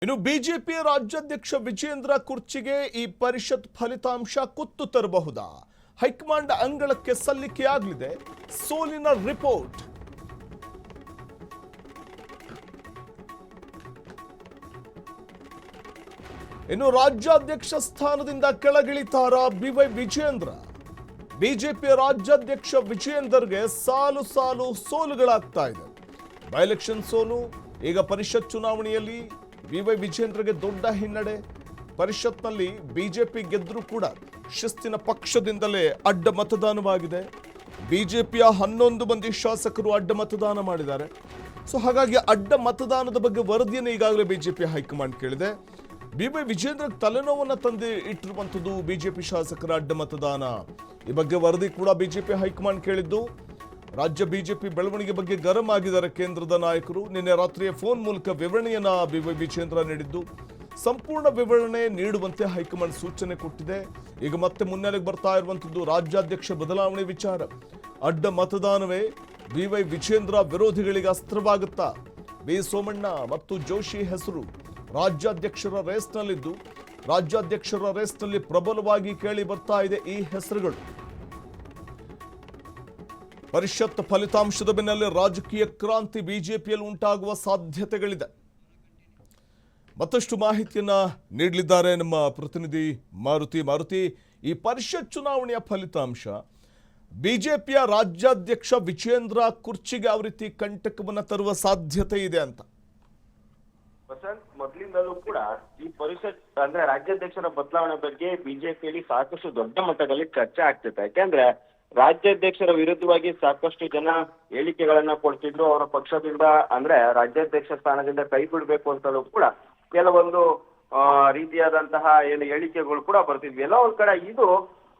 ಇನ್ನು ಬಿಜೆಪಿ ರಾಜ್ಯಾಧ್ಯಕ್ಷ ವಿಜೇಂದ್ರ ಕುರ್ಚಿಗೆ ಈ ಪರಿಷತ್ ಫಲಿತಾಂಶ ಕುತ್ತು ತರಬಹುದಾ? ಹೈಕಮಾಂಡ್ ಅಂಗಳಕ್ಕೆ ಸಲ್ಲಿಕೆಯಾಗಲಿದೆ ಸೋಲಿನ ರಿಪೋರ್ಟ್. ಇನ್ನು ರಾಜ್ಯಾಧ್ಯಕ್ಷ ಸ್ಥಾನದಿಂದ ಕೆಳಗಿಳಿತಾರ ಬಿವೈ ವಿಜೇಂದ್ರ. ಬಿಜೆಪಿ ರಾಜ್ಯಾಧ್ಯಕ್ಷ ವಿಜೇಂದರ್ಗೆ ಸಾಲು ಸಾಲು ಸೋಲುಗಳಾಗ್ತಾ ಇದೆ. ಬೈ ಎಲೆಕ್ಷನ್ ಸೋಲು, ಈಗ ಪರಿಷತ್ ಚುನಾವಣೆಯಲ್ಲಿ ಬಿವೈ ವಿಜೇಂದ್ರಗೆ ದೊಡ್ಡ ಹಿನ್ನಡೆ. ಪರಿಷತ್ನಲ್ಲಿ ಬಿಜೆಪಿ ಗೆದ್ದರೂ ಕೂಡ ಶಿಸ್ತಿನ ಪಕ್ಷದಿಂದಲೇ ಅಡ್ಡ ಮತದಾನವಾಗಿದೆ. ಬಿಜೆಪಿಯ 11 ಮಂದಿ ಶಾಸಕರು ಅಡ್ಡ ಮತದಾನ ಮಾಡಿದ್ದಾರೆ. ಸೊ ಹಾಗಾಗಿ ಅಡ್ಡ ಮತದಾನದ ಬಗ್ಗೆ ವರದಿಯನ್ನು ಈಗಾಗಲೇ ಬಿಜೆಪಿ ಹೈಕಮಾಂಡ್ ಕೇಳಿದೆ. ಬಿವೈ ವಿಜೇಂದ್ರ ತಲೆನೋವನ್ನು ತಂದು ಇಟ್ಟಿರುವಂಥದ್ದು ಬಿಜೆಪಿ ಶಾಸಕರ ಅಡ್ಡ ಮತದಾನ. ಈ ಬಗ್ಗೆ ವರದಿ ಕೂಡ ಬಿಜೆಪಿ ಹೈಕಮಾಂಡ್ ಕೇಳಿದ್ದು. ರಾಜ್ಯ ಬಿಜೆಪಿ ಬೆಳವಣಿಗೆ ಬಗ್ಗೆ ಗರಂ ಆಗಿದ್ದಾರೆ ಕೇಂದ್ರದ ನಾಯಕರು. ನಿನ್ನೆ ರಾತ್ರಿಯ ಫೋನ್ ಮೂಲಕ ವಿವರಣೆಯನ್ನ ಬಿವೈ ವಿಜೇಂದ್ರ ನೀಡಿದ್ದು, ಸಂಪೂರ್ಣ ವಿವರಣೆ ನೀಡುವಂತೆ ಹೈಕಮಾಂಡ್ ಸೂಚನೆ ಕೊಟ್ಟಿದೆ. ಈಗ ಮತ್ತೆ ಮುನ್ನೆಲೆಗೆ ಬರ್ತಾ ಇರುವಂತದ್ದು ರಾಜ್ಯಾಧ್ಯಕ್ಷ ಬದಲಾವಣೆ ವಿಚಾರ. ಅಡ್ಡ ಮತದಾನವೇ ಬಿವೈ ವಿಜೇಂದ್ರ ವಿರೋಧಿಗಳಿಗೆ ಅಸ್ತ್ರವಾಗುತ್ತಾ? ವಿ ಸೋಮಣ್ಣ ಮತ್ತು ಜೋಶಿ ಹೆಸರು ರಾಜ್ಯಾಧ್ಯಕ್ಷರ ರೇಸ್ನಲ್ಲಿದ್ದು, ರಾಜ್ಯಾಧ್ಯಕ್ಷರ ರೇಸ್ನಲ್ಲಿ ಪ್ರಬಲವಾಗಿ ಕೇಳಿ ಬರ್ತಾ ಇದೆ ಈ ಹೆಸರುಗಳು. ಪರಿಷತ್ ಫಲಿತಾಂಶದ ಬೆನ್ನಲ್ಲೇ ರಾಜಕೀಯ ಕ್ರಾಂತಿ ಬಿಜೆಪಿಯಲ್ಲಿ ಉಂಟಾಗುವ ಸಾಧ್ಯತೆಗಳಿದೆ. ಮತ್ತಷ್ಟು ಮಾಹಿತಿಯನ್ನ ನೀಡಲಿದ್ದಾರೆ ನಮ್ಮ ಪ್ರತಿನಿಧಿ ಮಾರುತಿ. ಈ ಪರಿಷತ್ ಚುನಾವಣೆಯ ಫಲಿತಾಂಶ ಬಿಜೆಪಿಯ ರಾಜ್ಯಾಧ್ಯಕ್ಷ ವಿಜೇಂದ್ರ ಕುರ್ಚಿಗೆ ಯಾವ ರೀತಿ ಕಂಟಕವನ್ನ ತರುವ ಸಾಧ್ಯತೆ ಇದೆ ಅಂತ? ವಸಂತ್, ಮೊದಲಿಂದಲೂ ಕೂಡ ಈ ಪರಿಷತ್ ಅಂದ್ರೆ ರಾಜ್ಯಾಧ್ಯಕ್ಷರ ಬದಲಾವಣೆ ಬಗ್ಗೆ ಬಿಜೆಪಿಯಲ್ಲಿ ಸಾಕಷ್ಟು ದೊಡ್ಡ ಮಟ್ಟದಲ್ಲಿ ಚರ್ಚೆ ಆಗ್ತಿದೆ. ಯಾಕೆಂದ್ರೆ ರಾಜ್ಯಾಧ್ಯಕ್ಷರ ವಿರುದ್ಧವಾಗಿ ಸಾಕಷ್ಟು ಜನ ಹೇಳಿಕೆಗಳನ್ನ ಕೊಡ್ತಿದ್ರು. ಅವರ ಪಕ್ಷದಿಂದ ಅಂದ್ರೆ ರಾಜ್ಯಾಧ್ಯಕ್ಷ ಸ್ಥಾನದಿಂದ ಕೈ ಬಿಡಬೇಕು ಅಂತಲೂ ಕೂಡ ಕೆಲವೊಂದು ರೀತಿಯಾದಂತಹ ಏನು ಹೇಳಿಕೆಗಳು ಕೂಡ ಬರ್ತಿದ್ವಿ. ಎಲ್ಲ ಒಂದ್ ಕಡೆ ಇದು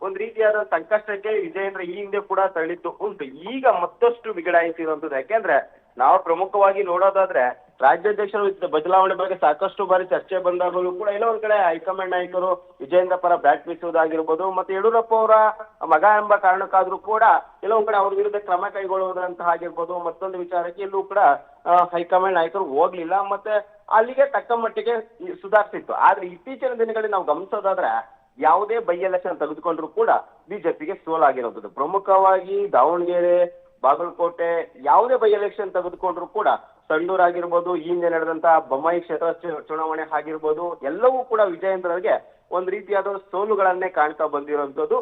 ಒಂದ್ ರೀತಿಯಾದ ಸಂಕಷ್ಟಕ್ಕೆ ವಿಜಯೇಂದ್ರ ಈ ಹಿಂದೆ ಕೂಡ ತಳ್ಳಿತ್ತು ಉಂಟು. ಈಗ ಮತ್ತಷ್ಟು ಬಿಗಡಾಯಿಸಿರುವಂತದ್ದು. ಯಾಕೆಂದ್ರೆ ನಾವು ಪ್ರಮುಖವಾಗಿ ನೋಡೋದಾದ್ರೆ ರಾಜ್ಯಾಧ್ಯಕ್ಷರು ಬದಲಾವಣೆ ಬಗ್ಗೆ ಸಾಕಷ್ಟು ಬಾರಿ ಚರ್ಚೆ ಬಂದಾಗಲೂ ಕೂಡ ಎಲ್ಲ ಒಂದ್ ಕಡೆ ಹೈಕಮಾಂಡ್ ನಾಯಕರು ವಿಜಯೇಂದ್ರ ಪರ ಬ್ಯಾಟ್ ಬೀಸುವುದಾಗಿರ್ಬೋದು, ಮತ್ತೆ ಯಡಿಯೂರಪ್ಪ ಅವರ ಮಗ ಎಂಬ ಕಾರಣಕ್ಕಾದ್ರೂ ಕೂಡ ಎಲ್ಲ ಒಂದ್ ಕಡೆ ಅವ್ರ ವಿರುದ್ಧ ಕ್ರಮ ಕೈಗೊಳ್ಳುವುದಂತ ಆಗಿರ್ಬೋದು. ಮತ್ತೊಂದು ವಿಚಾರಕ್ಕೆ ಇಲ್ಲೂ ಕೂಡ ಹೈಕಮಾಂಡ್ ನಾಯಕರು ಹೋಗ್ಲಿಲ್ಲ, ಮತ್ತೆ ಅಲ್ಲಿಗೆ ತಕ್ಕ ಮಟ್ಟಿಗೆ ಸುಧಾರಿಸಿತ್ತು. ಆದ್ರೆ ಇತ್ತೀಚಿನ ದಿನಗಳಲ್ಲಿ ನಾವು ಗಮನಿಸೋದಾದ್ರೆ ಯಾವುದೇ ಬೈ ಎಲೆಕ್ಷನ್ ತೆಗೆದುಕೊಂಡ್ರು ಕೂಡ ಬಿಜೆಪಿಗೆ ಸೋಲಾಗಿರೋದು. ಪ್ರಮುಖವಾಗಿ ದಾವಣಗೆರೆ, ಬಾಗಲಕೋಟೆ ಯಾವುದೇ ಬೈ ಎಲೆಕ್ಷನ್ ತೆಗೆದುಕೊಂಡ್ರು ಕೂಡ, ಸಂಡೂರ್ ಆಗಿರ್ಬೋದು, ಈ ಹಿಂದೆ ನಡೆದಂತಹ ಬೊಮ್ಮಾಯಿ ಕ್ಷೇತ್ರ ಚುನಾವಣೆ ಆಗಿರ್ಬೋದು, ಎಲ್ಲವೂ ಕೂಡ ವಿಜಯೇಂದ್ರರಿಗೆ ಒಂದ್ ರೀತಿಯಾದ ಸೋಲುಗಳನ್ನೇ ಕಾಣ್ತಾ ಬಂದಿರುವಂತದ್ದು.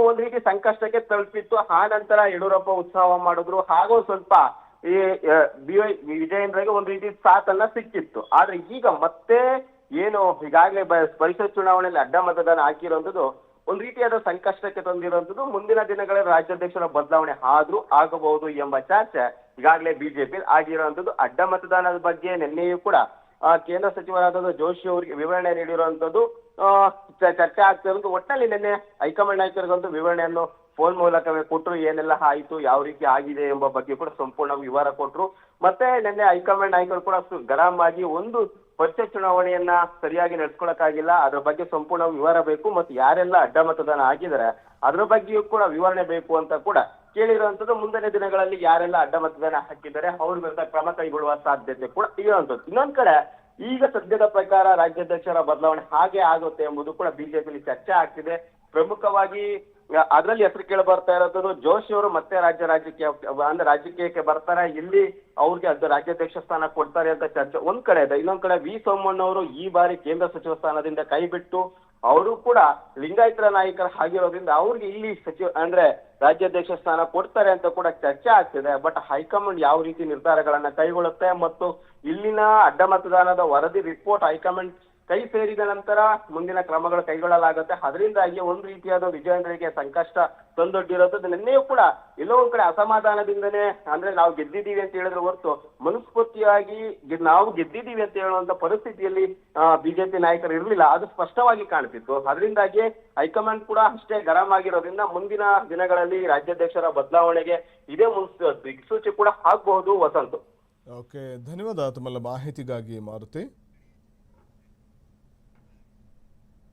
ಒಂದ್ ರೀತಿ ಸಂಕಷ್ಟಕ್ಕೆ ತಲುಪಿತ್ತು. ಆ ನಂತರ ಯಡಿಯೂರಪ್ಪ ಉತ್ಸವ ಮಾಡಿದ್ರು. ಹಾಗೂ ಸ್ವಲ್ಪ ಈ ಬಿವೈ ವಿಜಯೇಂದ್ರಗೆ ಒಂದ್ ರೀತಿ ಸಾಥನ್ನ ಸಿಕ್ಕಿತ್ತು. ಆದ್ರೆ ಈಗ ಮತ್ತೆ ಏನು ಈಗಾಗಲೇ ಪರಿಷತ್ ಚುನಾವಣೆಯಲ್ಲಿ ಅಡ್ಡ ಮತದಾನ ಹಾಕಿರುವಂತದ್ದು ಒಂದ್ ರೀತಿಯಾದ ಸಂಕಷ್ಟಕ್ಕೆ ತಂದಿರುವಂತದ್ದು. ಮುಂದಿನ ದಿನಗಳಲ್ಲಿ ರಾಜ್ಯಾಧ್ಯಕ್ಷರ ಬದಲಾವಣೆ ಆದ್ರೂ ಆಗಬಹುದು ಎಂಬ ಚರ್ಚೆ ಈಗಾಗಲೇ ಬಿಜೆಪಿ ಆಗಿರುವಂತದ್ದು. ಅಡ್ಡ ಮತದಾನದ ಬಗ್ಗೆ ನಿನ್ನೆಯೂ ಕೂಡ ಕೇಂದ್ರ ಸಚಿವರಾದ ಜೋಶಿ ಅವರಿಗೆ ವಿವರಣೆ ನೀಡಿರುವಂತದ್ದು ಚರ್ಚೆ ಆಗ್ತಾ ಇರೋದು. ಒಟ್ಟಿನಲ್ಲಿ ನಿನ್ನೆ ಹೈಕಮಾಂಡ್ ನಾಯಕರಿಗಂತೂ ವಿವರಣೆಯನ್ನು ಫೋನ್ ಮೂಲಕವೇ ಕೊಟ್ಟರು. ಏನೆಲ್ಲ ಆಯಿತು, ಯಾವ ರೀತಿ ಆಗಿದೆ ಎಂಬ ಬಗ್ಗೆ ಕೂಡ ಸಂಪೂರ್ಣ ವಿವರ ಕೊಟ್ಟರು. ಮತ್ತೆ ನಿನ್ನೆ ಹೈಕಮಾಂಡ್ ನಾಯಕರು ಕೂಡ ಗರಂ ಆಗಿ ಒಂದು ಪರಿಷತ್ ಚುನಾವಣೆಯನ್ನ ಸರಿಯಾಗಿ ನಡೆಸ್ಕೊಳಕ್ಕಾಗಿಲ್ಲ, ಅದ್ರ ಬಗ್ಗೆ ಸಂಪೂರ್ಣ ವಿವರ ಬೇಕು, ಮತ್ತು ಯಾರೆಲ್ಲ ಅಡ್ಡ ಮತದಾನ ಆಗಿದ್ದಾರೆ ಅದ್ರ ಬಗ್ಗೆಯೂ ಕೂಡ ವಿವರಣೆ ಬೇಕು ಅಂತ ಕೂಡ ಕೇಳಿರುವಂತದ್ದು. ಮುಂದಿನ ದಿನಗಳಲ್ಲಿ ಯಾರೆಲ್ಲ ಅಡ್ಡ ಮತದಾನ ಹಾಕಿದ್ದಾರೆ ಅವ್ರ ವಿರುದ್ಧ ಕ್ರಮ ಕೈಗೊಳ್ಳುವ ಸಾಧ್ಯತೆ ಕೂಡ ಇರುವಂತದ್ದು. ಇನ್ನೊಂದ್ ಕಡೆ ಈಗ ಸದ್ಯದ ಪ್ರಕಾರ ರಾಜ್ಯಾಧ್ಯಕ್ಷರ ಬದಲಾವಣೆ ಹಾಗೆ ಆಗುತ್ತೆ ಎಂಬುದು ಕೂಡ ಬಿಜೆಪಿಯಲ್ಲಿ ಚರ್ಚೆ ಆಗ್ತಿದೆ. ಪ್ರಮುಖವಾಗಿ ಅದರಲ್ಲಿ ಹೆಸರು ಕೇಳಿ ಬರ್ತಾ ಇರೋದು ಜೋಶಿ ಅವರು ಮತ್ತೆ ರಾಜಕೀಯಕ್ಕೆ ಬರ್ತಾರೆ, ಇಲ್ಲಿ ಅವ್ರಿಗೆ ಅದು ರಾಜ್ಯಾಧ್ಯಕ್ಷ ಸ್ಥಾನ ಕೊಡ್ತಾರೆ ಅಂತ ಚರ್ಚೆ ಒಂದ್ ಕಡೆ ಇದೆ. ಇನ್ನೊಂದ್ ಕಡೆ ವಿ ಸೋಮಣ್ಣ ಅವರು ಈ ಬಾರಿ ಕೇಂದ್ರ ಸಚಿವ ಸ್ಥಾನದಿಂದ ಕೈ ಬಿಟ್ಟು ಅವರು ಕೂಡ ಲಿಂಗಾಯತರ ನಾಯಕರ ಆಗಿರೋದ್ರಿಂದ ಅವ್ರಿಗೆ ಇಲ್ಲಿ ರಾಜ್ಯಾಧ್ಯಕ್ಷ ಸ್ಥಾನ ಕೊಡ್ತಾರೆ ಅಂತ ಕೂಡ ಚರ್ಚೆ ಆಗ್ತಿದೆ. ಬಟ್ ಹೈಕಮಾಂಡ್ ಯಾವ ರೀತಿ ನಿರ್ಧಾರಗಳನ್ನ ಕೈಗೊಳ್ಳುತ್ತೆ ಮತ್ತು ಇಲ್ಲಿನ ಅಡ್ಡ ಮತದಾನದ ವರದಿ ರಿಪೋರ್ಟ್ ಹೈಕಮಾಂಡ್ ಕೈ ಸೇರಿದ ನಂತರ ಮುಂದಿನ ಕ್ರಮಗಳು ಕೈಗೊಳ್ಳಲಾಗುತ್ತೆ. ಅದರಿಂದಾಗಿ ಒಂದ್ ರೀತಿಯಾದ ವಿಜಯೇಂದ್ರರಿಗೆ ಸಂಕಷ್ಟ ತಂದೊಡ್ಡಿರೋದು. ನಿನ್ನೆಯೂ ಕೂಡ ಎಲ್ಲೋ ಒಂದ್ ಕಡೆ ಅಸಮಾಧಾನದಿಂದನೇ ನಾವು ಗೆದ್ದಿದ್ದೀವಿ ಅಂತ ಹೇಳಿದ್ರೆ ಹೊರತು ಮನಸ್ಫೂರ್ತಿಯಾಗಿ ನಾವು ಗೆದ್ದಿದ್ದೀವಿ ಅಂತ ಹೇಳುವಂತ ಪರಿಸ್ಥಿತಿಯಲ್ಲಿ ಬಿಜೆಪಿ ನಾಯಕರು ಇರಲಿಲ್ಲ. ಅದು ಸ್ಪಷ್ಟವಾಗಿ ಕಾಣ್ತಿತ್ತು. ಅದರಿಂದಾಗಿ ಹೈಕಮಾಂಡ್ ಕೂಡ ಅಷ್ಟೇ ಗರಂ ಆಗಿರೋದ್ರಿಂದ ಮುಂದಿನ ದಿನಗಳಲ್ಲಿ ರಾಜ್ಯಾಧ್ಯಕ್ಷರ ಬದಲಾವಣೆಗೆ ಇದೇ ದಿಕ್ಸೂಚಿ ಕೂಡ ಆಗ್ಬಹುದು. ವಸಂತ್, ಓಕೆ, ಧನ್ಯವಾದ ತಮ್ಮೆಲ್ಲ ಮಾಹಿತಿಗಾಗಿ ಮಾರುತಿ.